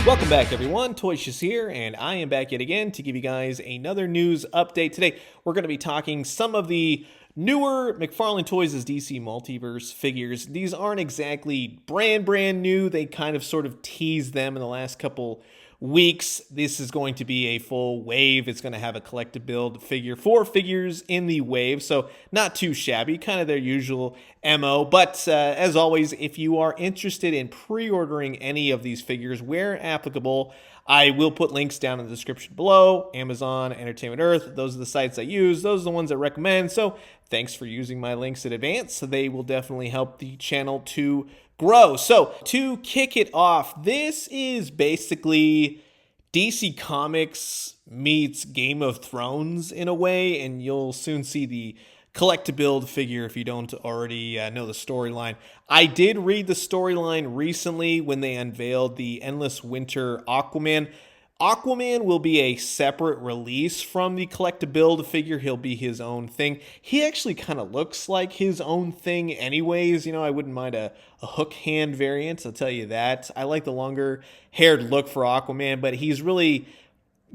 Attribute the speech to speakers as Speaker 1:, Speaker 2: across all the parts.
Speaker 1: Welcome back, everyone. Toys here, and I am back yet again to give you guys another news update. Today, we're going to be talking some of the newer McFarlane Toys' DC Multiverse figures. These aren't exactly brand new. They kind of sort of teased them in the last couple weeks. This is going to be a full wave. It's going to have a collective build figure, 4 figures in the wave, so not too shabby, kind of their usual MO. But as always, if you are interested in pre-ordering any of these figures where applicable, I will put links down in the description below. Amazon, Entertainment Earth, those are the sites I use. Those are the ones I recommend. So thanks for using my links in advance. They will definitely help the channel to grow. So to kick it off, this is basically DC Comics meets Game of Thrones in a way, and you'll soon see the collect-to-build figure if you don't already know the storyline. I did read the storyline recently when they unveiled the Endless Winter Aquaman. Aquaman will be a separate release from the collect-to-build figure. He'll be his own thing. He actually kind of looks like his own thing anyways. You know, I wouldn't mind a hook hand variant, I'll tell you that. I like the longer-haired look for Aquaman, but he's really...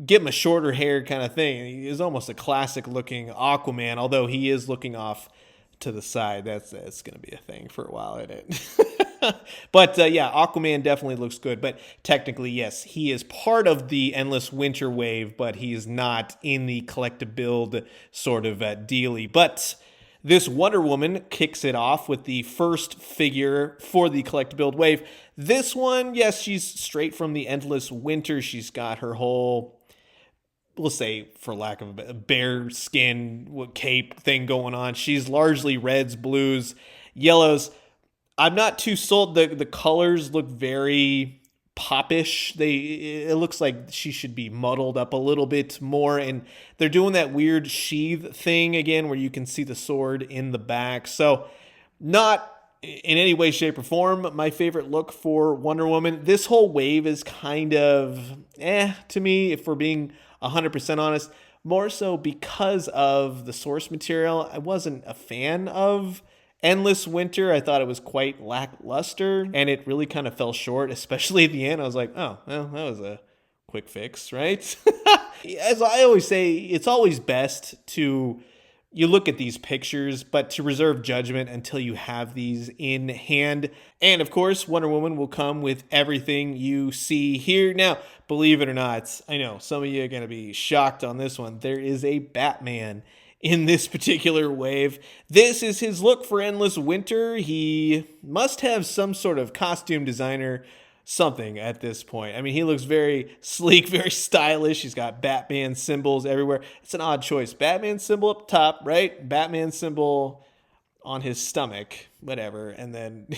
Speaker 1: give him a shorter hair kind of thing. He is almost a classic looking Aquaman, although he is looking off to the side. That's going to be a thing for a while, isn't it? But yeah, Aquaman definitely looks good. But technically, yes, he is part of the Endless Winter wave, but he is not in the collect-to-build sort of dealy. But this Wonder Woman kicks it off with the first figure for the collect-to-build wave. This one, yes, she's straight from the Endless Winter. She's got her whole, we'll say, for lack of a bear skin cape thing going on. She's largely reds, blues, yellows. I'm not too sold. The colors look very popish. It looks like she should be muddled up a little bit more, and they're doing that weird sheath thing again where you can see the sword in the back. So not in any way, shape, or form my favorite look for Wonder Woman. This whole wave is kind of to me, if we're being 100% honest, more so because of the source material. I wasn't a fan of Endless Winter. I thought it was quite lackluster, and it really kind of fell short, especially at the end. I was like, oh, well, that was a quick fix, right? As I always say, it's always best to... you look at these pictures, but to reserve judgment until you have these in hand. And of course, Wonder Woman will come with everything you see here. Now, believe it or not, I know some of you are going to be shocked on this one. There is a Batman in this particular wave. This is his look for Endless Winter. He must have some sort of costume designer something at this point. I mean, he looks very sleek, very stylish. He's got Batman symbols everywhere. It's an odd choice. Batman symbol up top, right? Batman symbol on his stomach, whatever. And then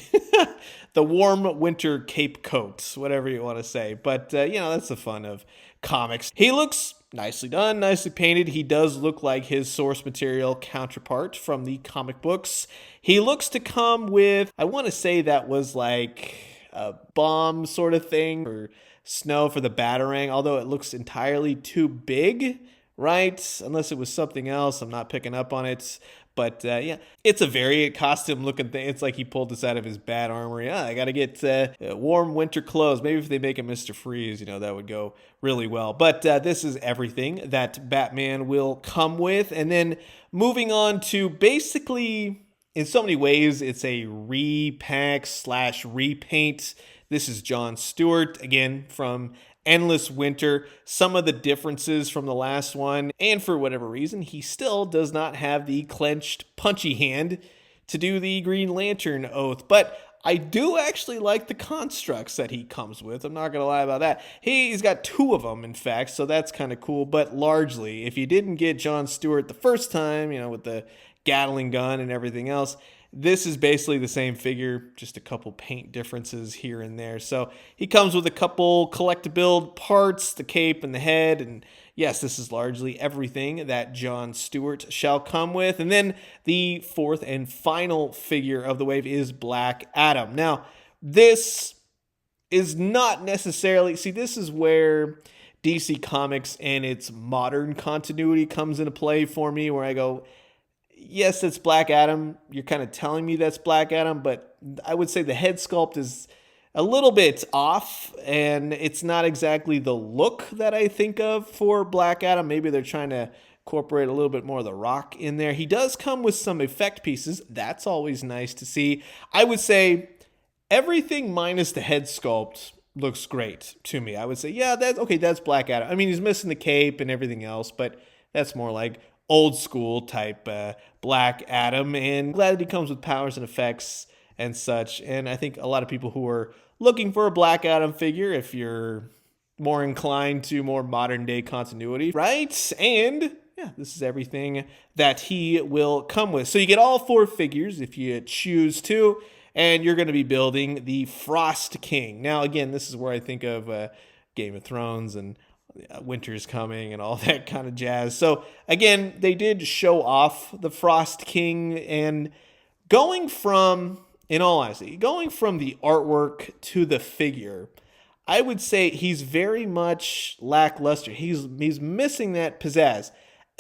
Speaker 1: the warm winter cape coat, whatever you want to say. But, you know, that's the fun of comics. He looks nicely done, nicely painted. He does look like his source material counterpart from the comic books. He looks to come with, I want to say that was like a bomb sort of thing, or snow for the Batarang, although it looks entirely too big, right? Unless it was something else, I'm not picking up on it. But yeah, it's a very costume looking thing. It's like he pulled this out of his bat armory. I got to get warm winter clothes. Maybe if they make a Mr. Freeze, you know, that would go really well. But this is everything that Batman will come with. And then moving on to basically, in so many ways, it's a repack / repaint. This is John Stewart, again, from Endless Winter. Some of the differences from the last one, and for whatever reason, he still does not have the clenched, punchy hand to do the Green Lantern oath. But I do actually like the constructs that he comes with. I'm not going to lie about that. He's got 2 of them, in fact, so that's kind of cool. But largely, if you didn't get John Stewart the first time, you know, with the Gatling gun and everything else, this is basically the same figure, just a couple paint differences here and there. So he comes with a couple collect-to-build parts, the cape and the head, and yes, this is largely everything that John Stewart shall come with. And then the 4th and final figure of the wave is Black Adam. Now, this is not necessarily... see, this is where DC Comics and its modern continuity comes into play for me, where I go, yes, it's Black Adam. You're kind of telling me that's Black Adam, but I would say the head sculpt is a little bit off, and it's not exactly the look that I think of for Black Adam. Maybe they're trying to incorporate a little bit more of the Rock in there. He does come with some effect pieces. That's always nice to see. I would say everything minus the head sculpt looks great to me. I would say, yeah, that's okay. That's Black Adam. I mean, he's missing the cape and everything else, but that's more like old school type Black Adam. And glad that he comes with powers and effects and such. And I think a lot of people who are looking for a Black Adam figure, if you're more inclined to more modern day continuity, right? And yeah, this is everything that he will come with. So you get all 4 figures if you choose to, and you're going to be building the Frost King. Now, again, this is where I think of Game of Thrones and winter's coming and all that kind of jazz. So again, they did show off the Frost King, and going from, in all honesty, going from the artwork to the figure, I would say he's very much lackluster. He's missing that pizzazz.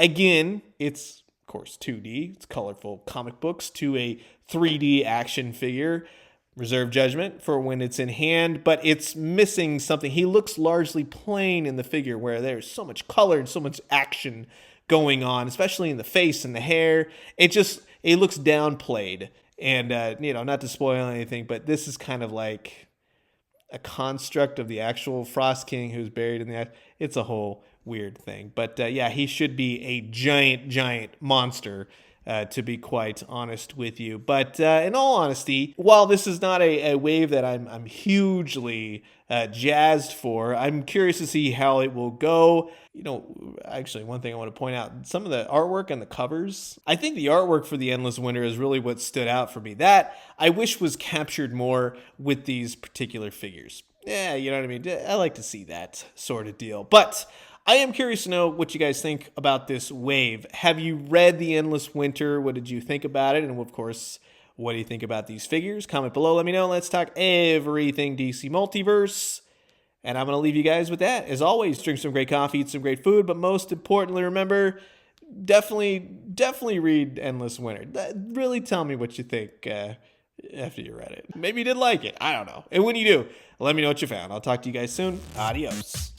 Speaker 1: Again, it's, of course, 2D. It's colorful comic books to a 3D action figure. Reserve judgment for when it's in hand, but it's missing something. He looks largely plain in the figure, where there's so much color and so much action going on, especially in the face and the hair. It looks downplayed. And, not to spoil anything, but this is kind of like a construct of the actual Frost King who's buried in the... It's a whole weird thing. But, yeah, he should be a giant monster, to be quite honest with you. But in all honesty, while this is not a wave that I'm hugely jazzed for, I'm curious to see how it will go. Actually, one thing I want to point out, some of the artwork and the covers, I think the artwork for the Endless Winter is really what stood out for me. That I wish was captured more with these particular figures. Yeah, you know what I mean? I like to see that sort of deal. But I am curious to know what you guys think about this wave. Have you read The Endless Winter? What did you think about it? And of course, what do you think about these figures? Comment below, let me know. Let's talk everything DC Multiverse. And I'm going to leave you guys with that. As always, drink some great coffee, eat some great food, but most importantly, remember, definitely read Endless Winter. Really tell me what you think after you read it. Maybe you did like it. I don't know. And when you do, let me know what you found. I'll talk to you guys soon. Adios.